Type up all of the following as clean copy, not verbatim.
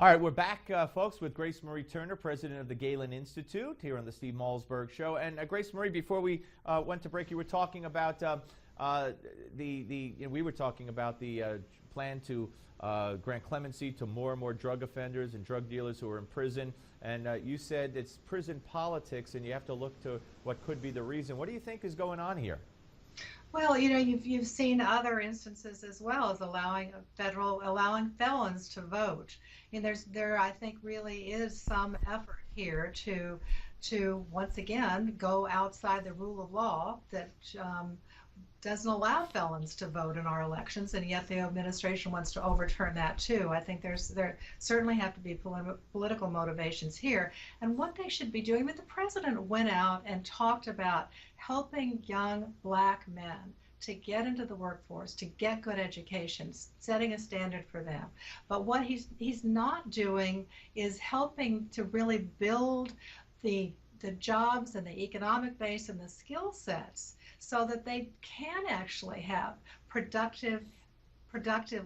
All right, we're back, folks, with Grace Marie Turner, president of the Galen Institute, here on the Steve Malzberg Show. And Grace Marie, before we went to break, you were talking about we were talking about the plan to grant clemency to more and more drug offenders and drug dealers who are in prison. And you said it's prison politics, and you have to look to what could be the reason. What do you think is going on here? Well, you know, you've seen other instances as well as allowing felons to vote. I mean, there I think really is some effort here to once again go outside the rule of law that doesn't allow felons to vote in our elections, and yet the administration wants to overturn that too. I think there certainly have to be political motivations here, and what they should be doing. But the president went out and talked about helping young black men to get into the workforce, to get good education, setting a standard for them. But what he's not doing is helping to really build the jobs and the economic base and the skill sets so that they can actually have productive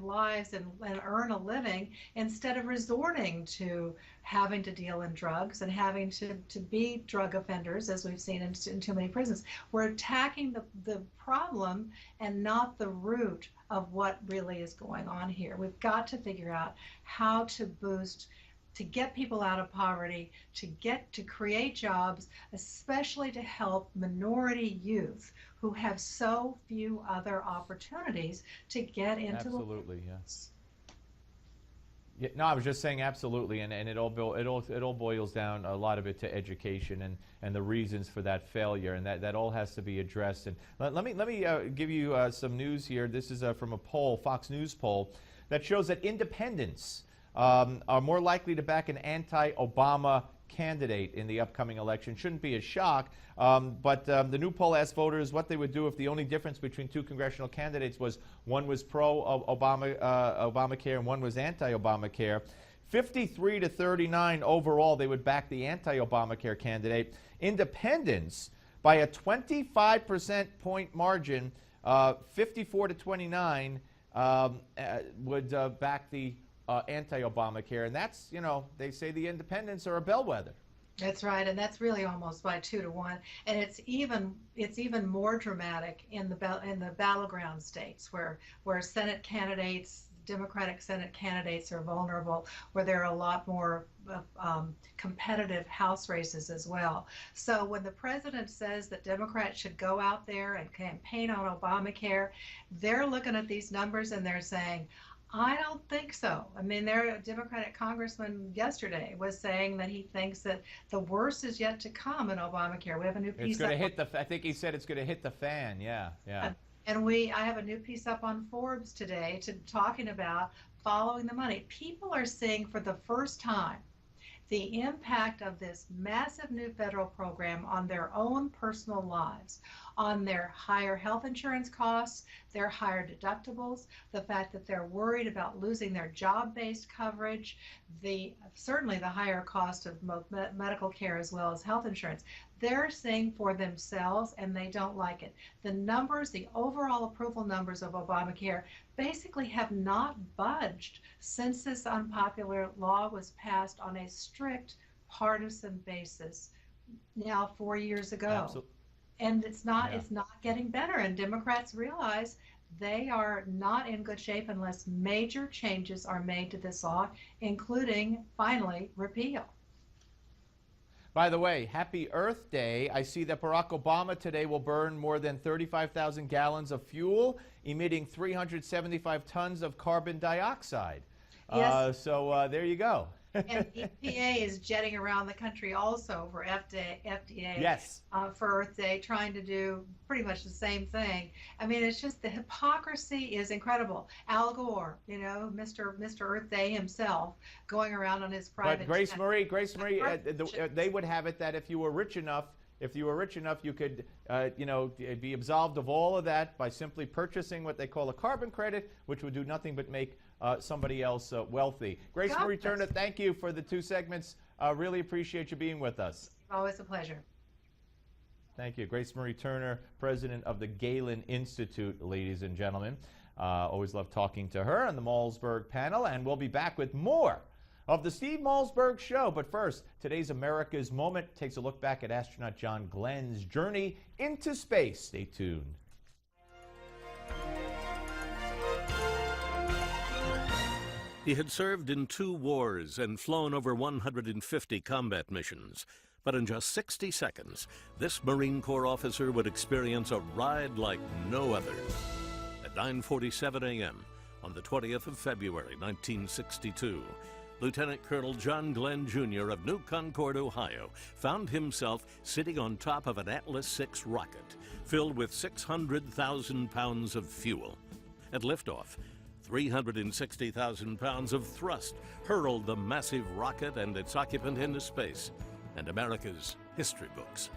lives and earn a living, instead of resorting to having to deal in drugs and having to be drug offenders, as we've seen in too many prisons. We're attacking the problem and not the root of what really is going on here. We've got to figure out how to boost, to get people out of poverty, to create jobs, especially to help minority youth who have so few other opportunities to get into absolutely, yes. Yeah, no, I was just saying absolutely, and it all boils down, a lot of it, to education and the reasons for that failure, and that all has to be addressed. And let me give you some news here. This is from a poll, Fox News poll, that shows that independents are more likely to back an anti-Obama candidate in the upcoming election. Shouldn't be a shock, but the new poll asked voters what they would do if the only difference between two congressional candidates was one was pro-Obamacare and one was anti-Obamacare. 53 to 39 overall, they would back the anti-Obamacare candidate. Independents, by a 25% point margin, 54 to 29, would back the anti-Obamacare, and that's, you know, they say the independents are a bellwether. That's right, and that's really almost by 2 to 1, and it's even more dramatic in the battleground states where Senate candidates, Democratic Senate candidates, are vulnerable, where there are a lot more competitive House races as well. So when the president says that Democrats should go out there and campaign on Obamacare, they're looking at these numbers and they're saying, I don't think so. I mean, their Democratic congressman yesterday was saying that he thinks that the worst is yet to come in Obamacare. We have a new piece. It's going to hit the. I think he said it's going to hit the fan. Yeah, yeah. And I have a new piece up on Forbes today talking about following the money. People are seeing for the first time the impact of this massive new federal program on their own personal lives, on their higher health insurance costs, their higher deductibles, the fact that they're worried about losing their job-based coverage, certainly the higher cost of both medical care as well as health insurance. They're seeing for themselves, and they don't like it. The numbers, the overall approval numbers of Obamacare, basically have not budged since this unpopular law was passed on a strict partisan basis now 4 years ago. Absolutely. And it's not getting better, and Democrats realize they are not in good shape unless major changes are made to this law, including, finally, repeal. By the way, happy Earth Day. I see that Barack Obama today will burn more than 35,000 gallons of fuel, emitting 375 tons of carbon dioxide. Yes. So there you go. And EPA is jetting around the country also for FDA yes. For Earth Day, trying to do pretty much the same thing. I mean, it's just the hypocrisy is incredible. Al Gore, you know, Mr. Earth Day himself, going around on his private But Grace Marie, they would have it that if you were rich enough, you could, be absolved of all of that by simply purchasing what they call a carbon credit, which would do nothing but make somebody else wealthy. Grace Marie Turner, thank you for the 2 segments. Really appreciate you being with us. Always a pleasure. Thank you. Grace Marie Turner, president of the Galen Institute, ladies and gentlemen. Always love talking to her on the Malzberg panel, and we'll be back with more of the Steve Malzberg Show. But first, today's America's Moment takes a look back at astronaut John Glenn's journey into space. Stay tuned. He had served in 2 wars and flown over 150 combat missions. But in just 60 seconds, this Marine Corps officer would experience a ride like no other. At 9:47 a.m. on the 20th of February, 1962, Lieutenant Colonel John Glenn Jr. of New Concord, Ohio, found himself sitting on top of an Atlas 6 rocket filled with 600,000 pounds of fuel. At liftoff, 360,000 pounds of thrust hurled the massive rocket and its occupant into space and America's history books.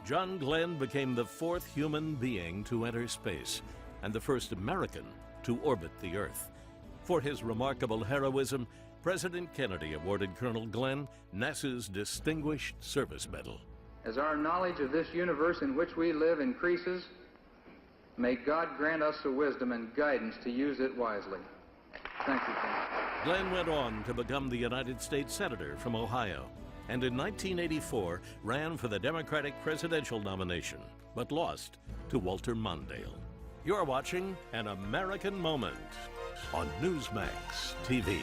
John Glenn became the 4th human being to enter space and the first American to orbit the Earth. For his remarkable heroism, President Kennedy awarded Colonel Glenn NASA's Distinguished Service Medal. As our knowledge of this universe in which we live increases, may God grant us the wisdom and guidance to use it wisely. Thank you, Colonel. Glenn went on to become the United States Senator from Ohio, and in 1984 ran for the Democratic presidential nomination, but lost to Walter Mondale. You're watching An American Moment on Newsmax TV.